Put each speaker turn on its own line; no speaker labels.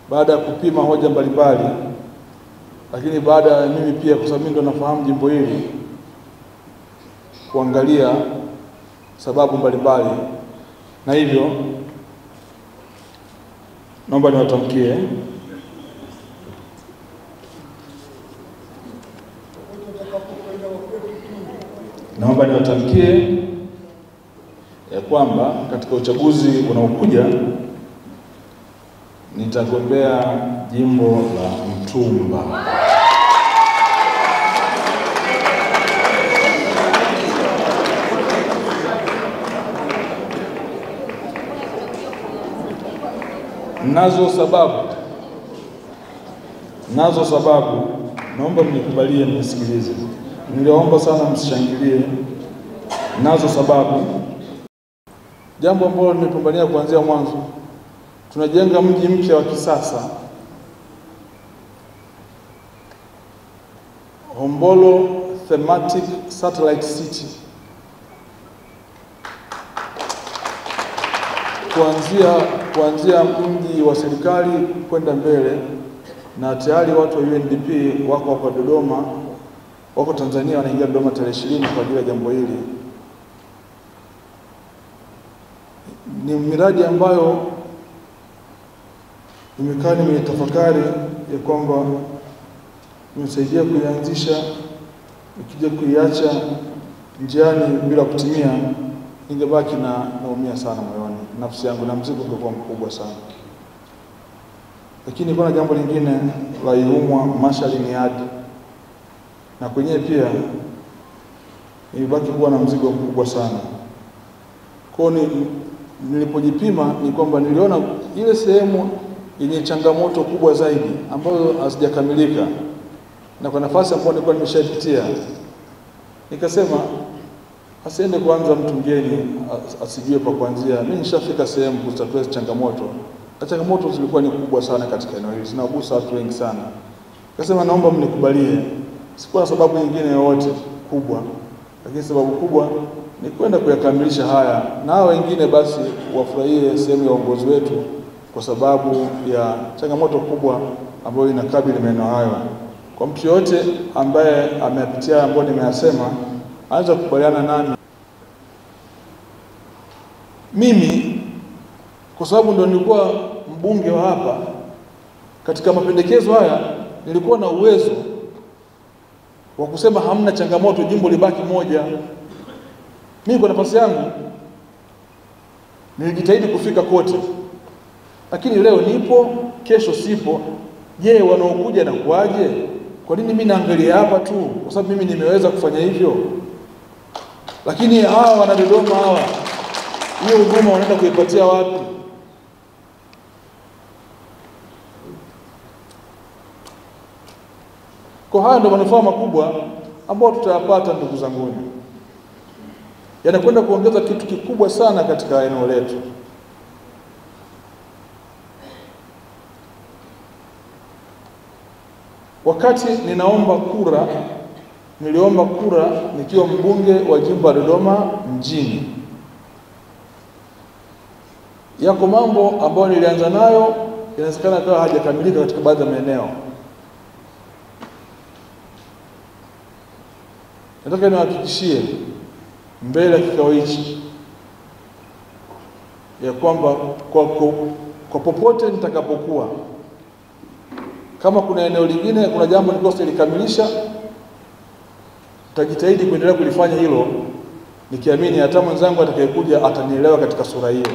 baada ya kupima hoja mbalimbali, lakini baada ya mimi pia kwa sababu ndo nafahamu jimbo hili kuangalia sababu mbalimbali, na hivyo naomba niwatamkie ya kwamba katika uchaguzi unaokuja nitagombea jimbo la Mtumba. Nazo sababu, naomba mnikubalie nisikilize. Niliomba sana msishangilie. Nazo sababu. Jambo ambalo nimepambania kuanzia mwanzo. Tunajenga mji mpya wa kisasa. Hombolo Thematic Satellite City. Kuanzia mji wa serikali kwenda mbele, na tayari watu wa UNDP wako hapa Dodoma, wako Tanzania, wanaingia Dodoma tarehe 20 kwa ajili ya jambo hili. Ni miradi ambayo nimekaa nimetafakari ya kwamba nimesaidia kuianzisha, nikija kuiacha njiani bila kutimia ningebaki naumia sana moyoni, nafsi yangu na mzigo ungekuwa mkubwa sana. Lakini kuna jambo lingine la Ihumwa Mashali Niadi, na kwenyewe pia nilibaki kuwa na mzigo mkubwa sana. Kwa nilipojipima ni kwamba niliona ile sehemu yenye changamoto kubwa zaidi ambayo hazijakamilika, na kwa nafasi ambayo nilikuwa nimeshapitia, nikasema asiende kwanza mtu mgeni asijue pa kuanzia. Mimi nishafika sehemu kutatua changamoto. Na changamoto zilikuwa ni kubwa sana katika eneo hili, zinagusa watu wengi sana. Nikasema naomba mnikubalie. Sikuwa na sababu nyingine yoyote kubwa, lakini sababu kubwa ni kwenda kuyakamilisha haya, na wengine basi wafurahie sehemu ya uongozi wetu kwa sababu ya changamoto kubwa ambayo inakabili maeneo hayo. Kwa mtu yote ambaye amepitia ambayo nimeyasema, anaweza kukubaliana nami. Mimi kwa sababu ndo nilikuwa mbunge wa hapa, katika mapendekezo haya nilikuwa na uwezo wa kusema hamna changamoto, jimbo libaki moja. Mimi kwa nafasi yangu nilijitahidi kufika kote, lakini leo nipo, kesho sipo. Je, wanaokuja na kuaje? Kwa nini mimi naangalia hapa tu? Kwa sababu mimi nimeweza kufanya hivyo. Lakini hawa wana Dodoma hawa, hiyo huduma wanaenda kuipatia wapi? Kwa haya ndio manufaa makubwa ambayo tutayapata, ndugu zangu. Yanakwenda kuongeza kitu kikubwa sana katika eneo letu. Wakati niliomba kura nikiwa mbunge wa jimbo la Dodoma mjini. Yako mambo ambayo nilianza nayo inawezekana kama hajakamilika katika baadhi ya maeneo. Nataka niwahakikishie mbele ya kikao hichi ya kwamba kwa popote nitakapokuwa, kama kuna eneo lingine, kuna jambo nikosa likamilisha, nitajitahidi kuendelea kulifanya hilo, nikiamini hata mwenzangu atakayekuja atanielewa katika sura hiyo.